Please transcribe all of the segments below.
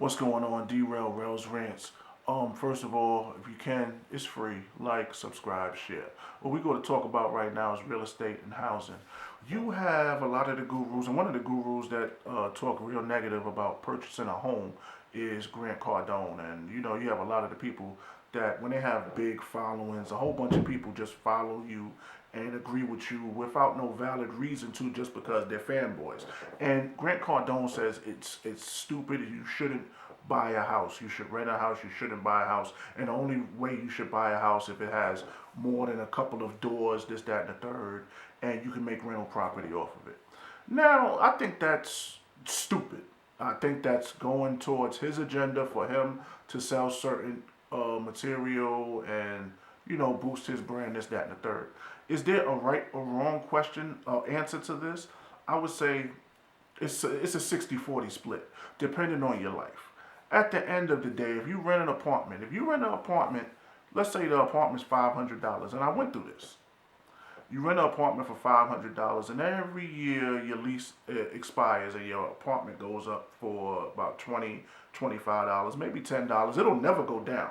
What's going on? Derail Rails Rants. First of all, if you can, it's free. Like, subscribe, share. What we're going to talk about right now is real estate and housing. You have a lot of the gurus, and one of the gurus that talk real negative about purchasing a home is Grant Cardone. And you have a lot of the people that when they have big followings, a whole bunch of people just follow you and agree with you without no valid reason to, just because they're fanboys. And Grant Cardone says it's stupid. You shouldn't buy a house. You should rent a house. You shouldn't buy a house. And the only way you should buy a house if it has more than a couple of doors, this, that, and the third, and you can make rental property off of it. Now, I think that's stupid. I think that's going towards his agenda for him to sell certain material and boost his brand, this, that, and the third. Is there a right or wrong answer to this? I would say it's a 60-40 split, depending on your life. At the end of the day, if you rent an apartment, let's say the apartment's $500, and I went through this. You rent an apartment for $500, and every year your lease expires, and your apartment goes up for about $20, $25, maybe $10. It'll never go down.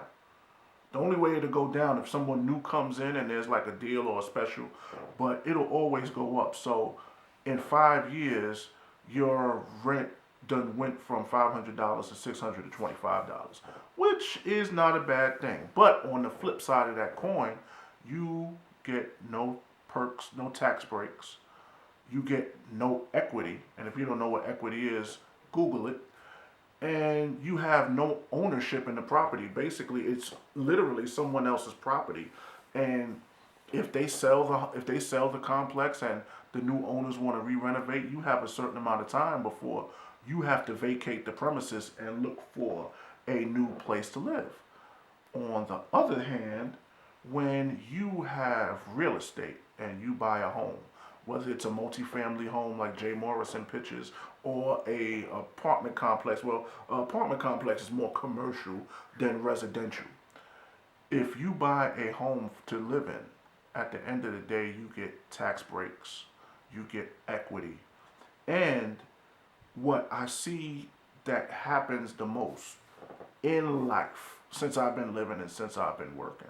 The only way it'll go down if someone new comes in and there's like a deal or a special, but it'll always go up. So in 5 years, your rent done went from $500 to $625, which is not a bad thing. But on the flip side of that coin, you get no perks, no tax breaks. You get no equity. And if you don't know what equity is, Google it. And you have no ownership in the property. Basically, it's literally someone else's property. And if they sell the complex and the new owners want to re-renovate, you have a certain amount of time before you have to vacate the premises and look for a new place to live. On the other hand, when you have real estate and you buy a home, whether it's a multifamily home like Jay Morrison pitches or a apartment complex, well, an apartment complex is more commercial than residential. If you buy a home to live in, at the end of the day, you get tax breaks, you get equity. And what I see that happens the most in life since I've been living and since I've been working,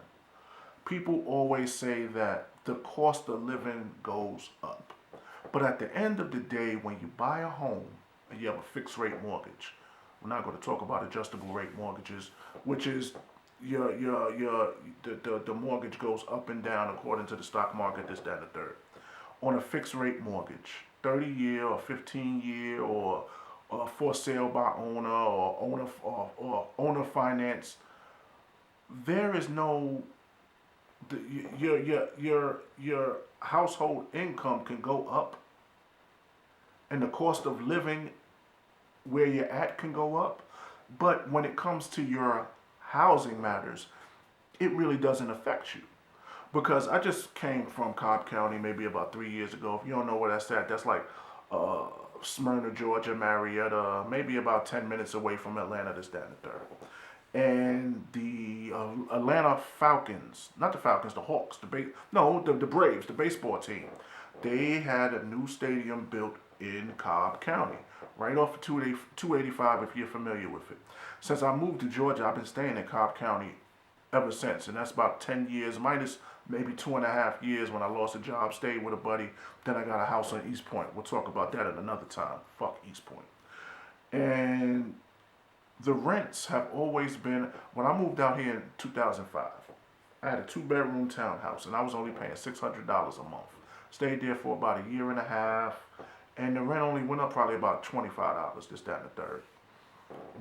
people always say that the cost of living goes up. But at the end of the day, when you buy a home and you have a fixed rate mortgage, we're not going to talk about adjustable rate mortgages, which is the mortgage goes up and down according to the stock market, this, that, and the third. On a fixed rate mortgage, 30-year or 15-year or for sale by owner or owner finance, there is no your household income can go up and the cost of living where you're at can go up, but when it comes to your housing matters, it really doesn't affect you. Because I just came from Cobb County maybe about 3 years ago. If you don't know where that's at, that's like uh, Smyrna, Georgia, Marietta, maybe about 10 minutes away from Atlanta, this, that, and the third. And the Atlanta Falcons, not the Falcons, the Hawks, the Braves, the baseball team, they had a new stadium built in Cobb County, right off of 285 if you're familiar with it. Since I moved to Georgia, I've been staying in Cobb County ever since, and that's about 10 years, minus maybe 2.5 years when I lost a job, stayed with a buddy, then I got a house on East Point. We'll talk about that at another time. Fuck East Point. And the rents have always been, when I moved out here in 2005, I had a 2-bedroom townhouse and I was only paying $600 a month. Stayed there for about a year and a half, and the rent only went up probably about $25, this, that, and the third.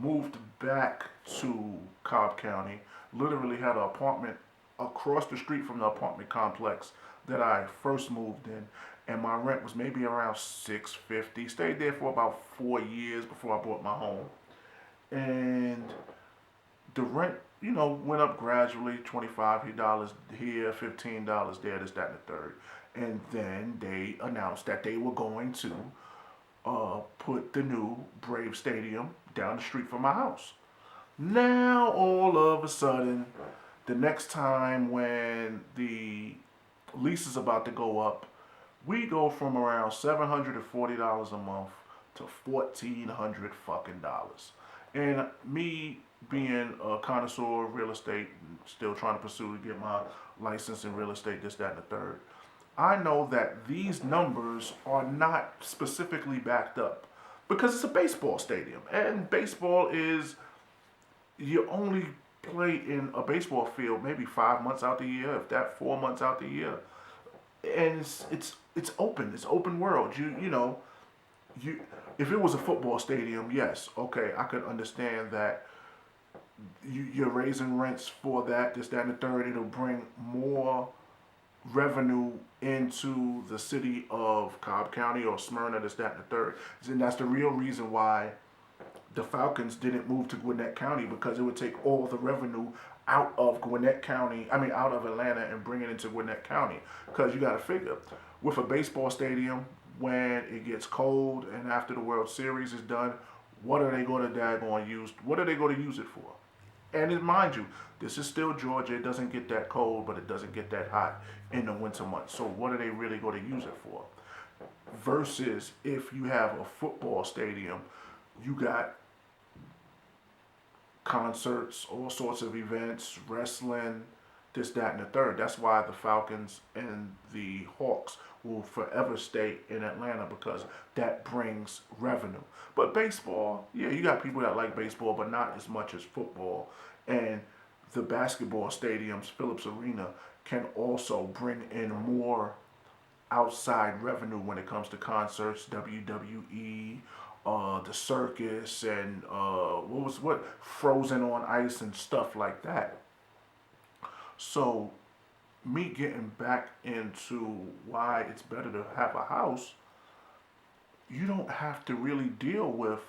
Moved back to Cobb County, literally had an apartment across the street from the apartment complex that I first moved in, and my rent was maybe around $650. Stayed there for about 4 years before I bought my home. And the rent, went up gradually, $25 here, $15 there, this, that, and the third. And then they announced that they were going to put the new Brave Stadium down the street from my house. Now, all of a sudden, the next time when the lease is about to go up, we go from around $740 a month to $1,400 fucking dollars. And me being a connoisseur of real estate, still trying to pursue to get my license in real estate, this, that, and the third, I know that these numbers are not specifically backed up because it's a baseball stadium. And baseball is, you only play in a baseball field maybe 5 months out the year, if that 4 months out the year. And it's open. It's open world. You if it was a football stadium, yes, okay, I could understand that you're raising rents for that, this, that, and the third. It'll bring more revenue into the city of Cobb County or Smyrna, this, that, and the third. And that's the real reason why the Falcons didn't move to Gwinnett County, because it would take all the revenue out of Gwinnett County, out of Atlanta, and bring it into Gwinnett County. Because you got to figure, with a baseball stadium, when it gets cold and after the World Series is done, what are they going to daggone use? What are they going to use it for? And mind you, this is still Georgia. It doesn't get that cold, but it doesn't get that hot in the winter months. So what are they really going to use it for? Versus if you have a football stadium, you got concerts, all sorts of events, wrestling, this, that, and the third. That's why the Falcons and the Hawks will forever stay in Atlanta, because that brings revenue. But baseball, yeah, you got people that like baseball, but not as much as football. And the basketball stadiums, Phillips Arena, can also bring in more outside revenue when it comes to concerts, WWE, the circus, and what Frozen on Ice and stuff like that. So me getting back into why it's better to have a house, you don't have to really deal with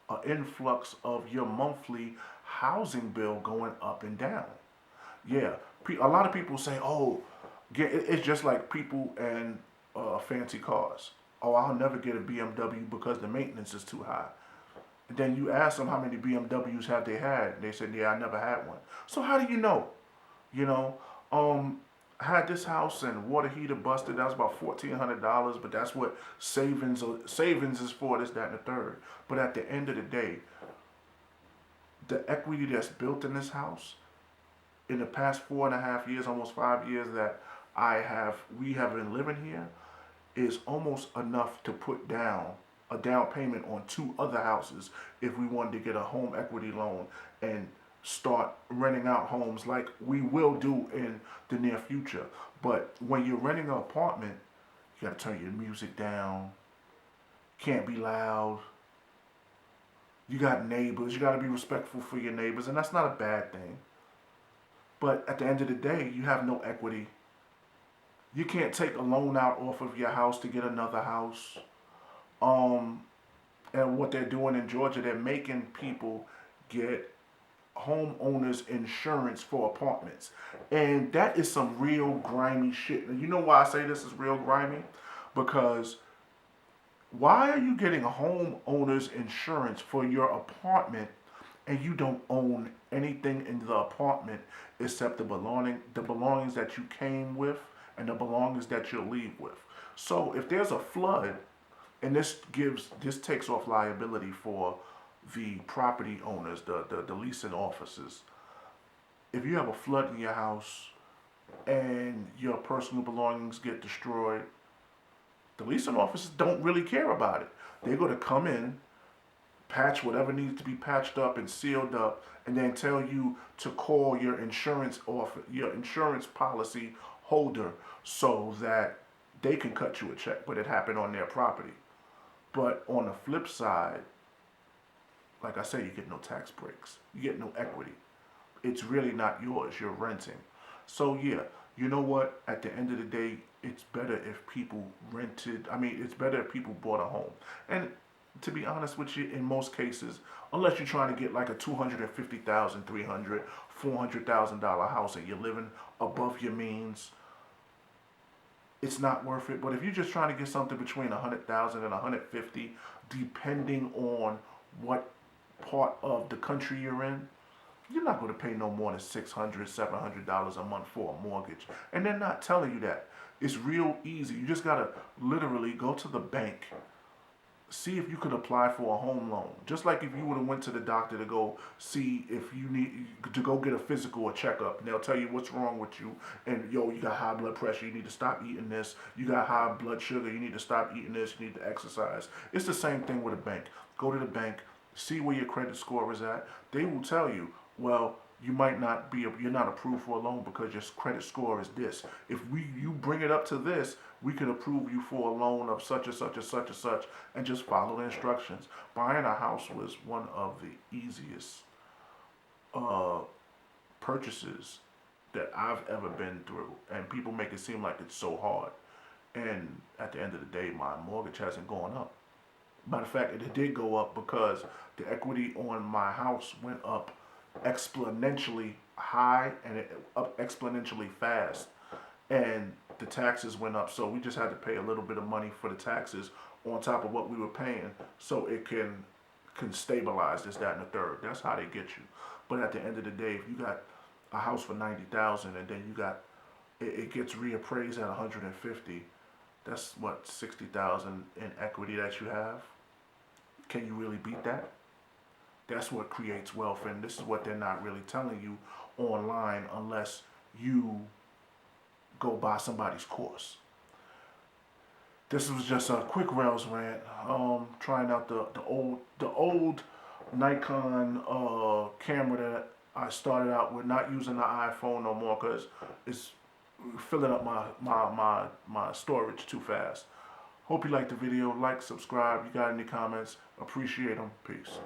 an influx of your monthly housing bill going up and down. Yeah, a lot of people say, "Oh, it's just like people and fancy cars. Oh, I'll never get a BMW because the maintenance is too high." And then you ask them how many BMWs have they had. They said, "Yeah, I never had one." So how do you know? You know, I had this house and water heater busted. That was about $1,400, but that's what savings is for, this, that, and the third. But at the end of the day, the equity that's built in this house in the past 4.5 years, almost 5 years that we have been living here, is almost enough to put down a down payment on two other houses if we wanted to get a home equity loan and start renting out homes like we will do in the near future. But when you're renting an apartment, you gotta turn your music down, can't be loud, you got neighbors, you gotta be respectful for your neighbors, and that's not a bad thing. But at the end of the day, you have no equity. You can't take a loan out off of your house to get another house. Um, and what they're doing in Georgia, they're making people get homeowners insurance for apartments. And that is some real grimy shit. And you know why I say this is real grimy? Because why are you getting homeowners insurance for your apartment and you don't own anything in the apartment except the belongings that you came with and the belongings that you'll leave with? So if there's a flood, and this takes off liability for the property owners, the leasing offices. If you have a flood in your house and your personal belongings get destroyed, the leasing offices don't really care about it. They're going to come in, patch whatever needs to be patched up and sealed up, and then tell you to call your your insurance policy holder, so that they can cut you a check, but it happened on their property. But on the flip side, like I say, you get no tax breaks. You get no equity. It's really not yours. You're renting. So yeah, you know what? At the end of the day, it's better if people it's better if people bought a home. And to be honest with you, in most cases, unless you're trying to get like a $250,000, $300,000, $400,000 house and you're living above your means, it's not worth it. But if you're just trying to get something between 100,000 and 150, depending on what part of the country you're in, you're not going to pay no more than $600, $700 a month for a mortgage. And they're not telling you that. It's real easy. You just gotta literally go to the bank see if you could apply for a home loan. Just like if you would have went to the doctor to go see if you need to go get a physical or checkup, and they'll tell you what's wrong with you. And yo, you got high blood pressure, you need to stop eating this. You got high blood sugar, you need to stop eating this. You need to exercise. It's the same thing with a bank. Go to the bank, see where your credit score is at. They will tell you, well, you might not be, you're not approved for a loan because your credit score is this. If you bring it up to this, we can approve you for a loan of such and such and such and such, and just follow the instructions. Buying a house was one of the easiest uh, purchases that I've ever been through, and people make it seem like it's so hard. And at the end of the day, my mortgage hasn't gone up. Matter of fact, it did go up because the equity on my house went up exponentially high and it up exponentially fast. And the taxes went up, so we just had to pay a little bit of money for the taxes on top of what we were paying, so it can stabilize this, that, and the third. That's how they get you. But at the end of the day, if you got a house for 90,000 and then you got it gets reappraised at 150, that's what 60,000 in equity that you have. Can you really beat that? That's what creates wealth, and this is what they're not really telling you online unless you go buy somebody's course. This was just a quick Rails rant. Trying out the old Nikon camera that I started out with, not using the iPhone no more because it's filling up my storage too fast. Hope you liked the video. Like, subscribe. You got any comments? Appreciate them. Peace.